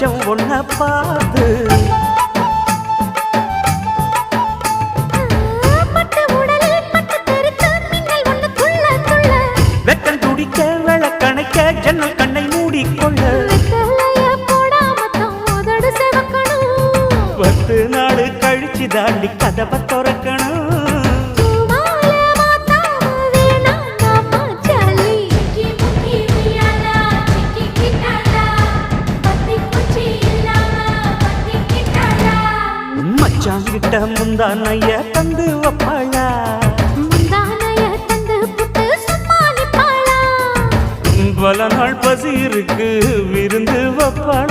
மச்சம் ஒன்ன பார்த்து வெக்கம் துடிக்க விளக்கணைக்க ஜன்னல் கண்ணை மூடிக்கொள்ள 10 நாள் கழிச்சு தாண்டி கதவை திறக்கணும் மச்சாங்கிட்ட முந்தானைய தந்து வப்பாளா பல நாள் பசி இருக்கு விருந்து வப்பாளா